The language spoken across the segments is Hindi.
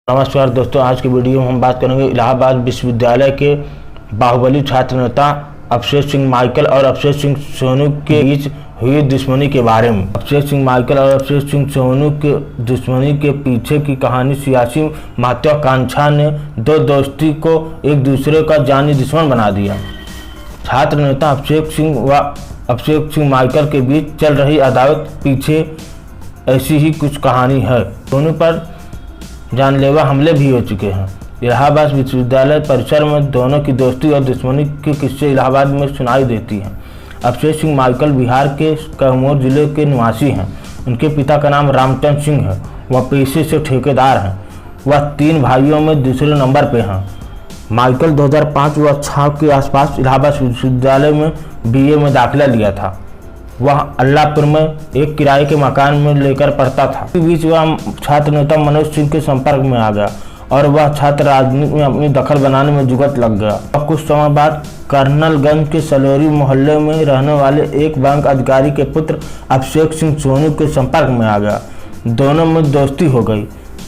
नमस्कार दोस्तों, आज की वीडियो में हम बात करेंगे इलाहाबाद विश्वविद्यालय के बाहुबली छात्र नेता अभिषेक सिंह माइकल और अभिषेक सिंह सोनू के बीच हुई दुश्मनी के बारे में। अभिषेक सिंह माइकल और अभिषेक सिंह सोनू के दुश्मनी के पीछे की कहानी सियासी महत्वाकांक्षा ने दो दोस्ती को एक दूसरे का जानी दुश्मन बना दिया। छात्र नेता अभिषेक सिंह व अभिषेक सिंह माइकल के बीच चल रही अदावत पीछे ऐसी ही कुछ कहानी है। दोनों पर जानलेवा हमले भी हो चुके हैं। इलाहाबाद विश्वविद्यालय परिसर में दोनों की दोस्ती और दुश्मनी के किस्से इलाहाबाद में सुनाई देती हैं। अभिषेक सिंह माइकल बिहार के कैमूर जिले के निवासी हैं। उनके पिता का नाम रामचंद्र सिंह है। वह पेशे से ठेकेदार हैं। वह 3 भाइयों में दूसरे नंबर पर हैं। माइकल 2005 व 6 के आसपास इलाहाबाद विश्वविद्यालय में BA में दाखिला लिया था। वह अल्लाहपुर में एक किराए के मकान में लेकर पढ़ता था। इस बीच वह छात्र नेता मनोज सिंह के संपर्क में आ गया और वह छात्र राजनीति में अपनी दखल बनाने में जुगत लग गया। और कुछ समय बाद कर्नलगंज के सलोरी मोहल्ले में रहने वाले एक बैंक अधिकारी के पुत्र अभिषेक सिंह सोनू के संपर्क में आ गया। दोनों में दोस्ती हो गई।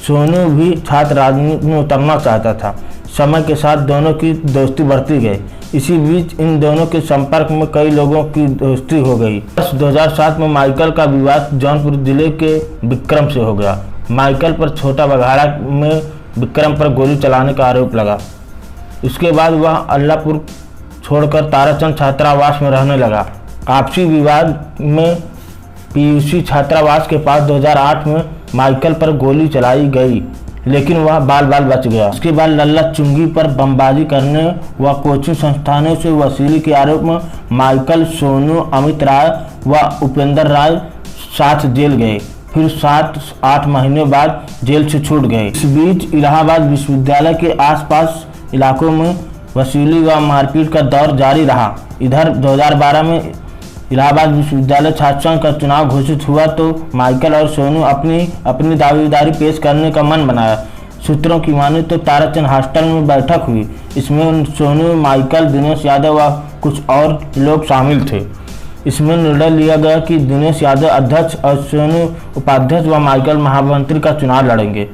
सोनू भी छात्र राजनीति में उतरना चाहता था। समय के साथ दोनों की दोस्ती बढ़ती गई। इसी बीच इन दोनों के संपर्क में कई लोगों की दोस्ती हो गई। 2007 में माइकल का विवाद जौनपुर जिले के विक्रम से हो गया। माइकल पर छोटा बघाड़ा में विक्रम पर गोली चलाने का आरोप लगा। इसके बाद वह अल्लाहपुर छोड़कर ताराचंद छात्रावास में रहने लगा। आपसी विवाद में PUC छात्रावास के पास 2008 में माइकल पर गोली चलाई गई, लेकिन वह बाल बच गया। उसके बाद लल्ला चुंगी पर बमबाजी करने व कोचिंग संस्थानों से वसूली के आरोप में माइकल, सोनू, अमित राय व उपेंद्र राय साथ जेल गए। फिर 7-8 महीने बाद जेल से छूट गए। इस बीच इलाहाबाद विश्वविद्यालय के आसपास इलाकों में वसूली व मारपीट का दौर जारी रहा। इधर 2012 में इलाहाबाद विश्वविद्यालय छात्र संघ का चुनाव घोषित हुआ तो माइकल और सोनू अपनी दावेदारी पेश करने का मन बनाया। सूत्रों की माने तो ताराचंद हॉस्टल में बैठक हुई। इसमें सोनू, माइकल, दिनेश यादव व कुछ और लोग शामिल थे। इसमें निर्णय लिया गया कि दिनेश यादव अध्यक्ष और सोनू उपाध्यक्ष व माइकल महामंत्री का चुनाव लड़ेंगे।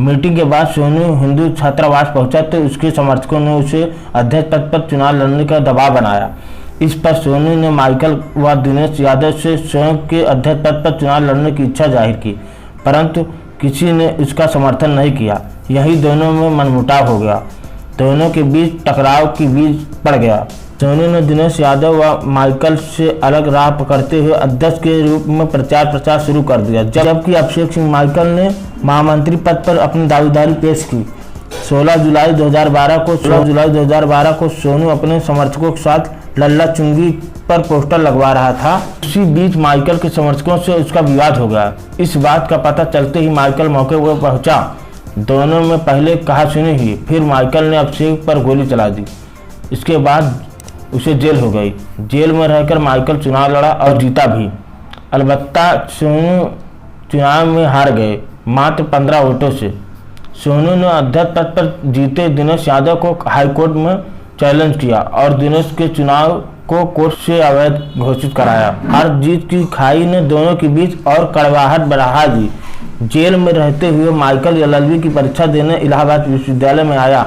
मीटिंग के बाद सोनू हिंदू छात्रावास पहुंचा तो उसके समर्थकों ने उसे अध्यक्ष पद पर चुनाव लड़ने का दबाव बनाया। इस पर सोनू ने माइकल व दिनेश यादव से स्वयं के अध्यक्ष पद पर चुनाव लड़ने की इच्छा जाहिर की, परंतु किसी ने उसका समर्थन नहीं किया। यही दोनों में मनमुटाव हो गया। दोनों के बीच टकराव की बीज पड़ गया। सोनू ने दिनेश यादव व माइकल से अलग राह पकड़ते हुए अध्यक्ष के रूप में प्रचार शुरू कर दिया, जबकि अभिषेक सिंह माइकल ने महामंत्री पद पर अपनी दावेदारी पेश की। 16 जुलाई 2012 को सोनू अपने समर्थकों के साथ लल्ला चुंगी पर पोस्टर लगवा रहा था। उसी बीच माइकल के समर्थकों से उसका विवाद हो गया। इस बात का पता चलते ही माइकल मौके पर पहुंचा। दोनों में पहले कहासुनी हुई। फिर माइकल ने अभिषेक पर गोली चला दी। इसके बाद उसे जेल हो गई। जेल में रहकर माइकल चुनाव लड़ा और जीता भी। अलबत्ता सोनू चुनाव में हार गए, मात्र 15 वोटों से। सोनू ने अध्यक्ष पद पर जीते दिनेश यादव को हाईकोर्ट में चैलेंज किया और दिनेश के चुनाव को कोर्ट से अवैध घोषित कराया। हार जीत की खाई ने दोनों के बीच और कड़वाहट बढ़ा दी। जेल में रहते हुए माइकल LLB की परीक्षा देने इलाहाबाद विश्वविद्यालय में आया।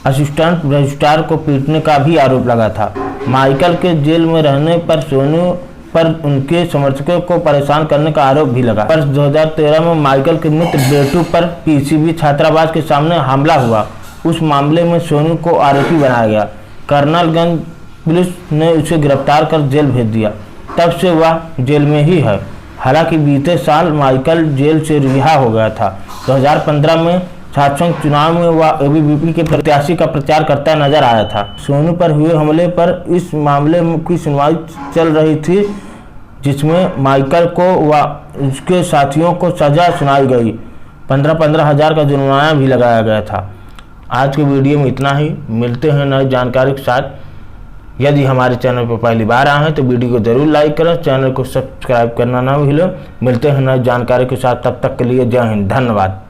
असिस्टेंट रजिस्ट्रार को पीटने का भी आरोप लगा था। माइकल के जेल में रहने पर सोनू पर उनके समर्थकों को परेशान करने का आरोप भी लगा। वर्ष 2013 में माइकल के मित्र बेटू पर PCB छात्रावास के सामने हमला हुआ। उस मामले में सोनू को आरोपी बनाया गया। कर्नलगंज पुलिस ने उसे गिरफ्तार कर जेल भेज दिया। तब से वह जेल में ही है। हालांकि बीते साल माइकल जेल से रिहा हो गया था। 2015 में छात्र संघ चुनाव में वह ABVP के प्रत्याशी का प्रचार करता नजर आया था। सोनू पर हुए हमले पर इस मामले की सुनवाई चल रही थी, जिसमें माइकल को व उसके साथियों को सजा सुनाई गई। 15-15 हज़ार का जुर्माना भी लगाया गया था। आज के वीडियो में इतना ही। मिलते हैं नई जानकारी के साथ। यदि हमारे चैनल पर पहली बार आए हैं तो वीडियो को जरूर लाइक करें, चैनल को सब्सक्राइब करना ना भूलें। मिलते हैं नई जानकारी के साथ, तब तक के लिए जय हिंद, धन्यवाद।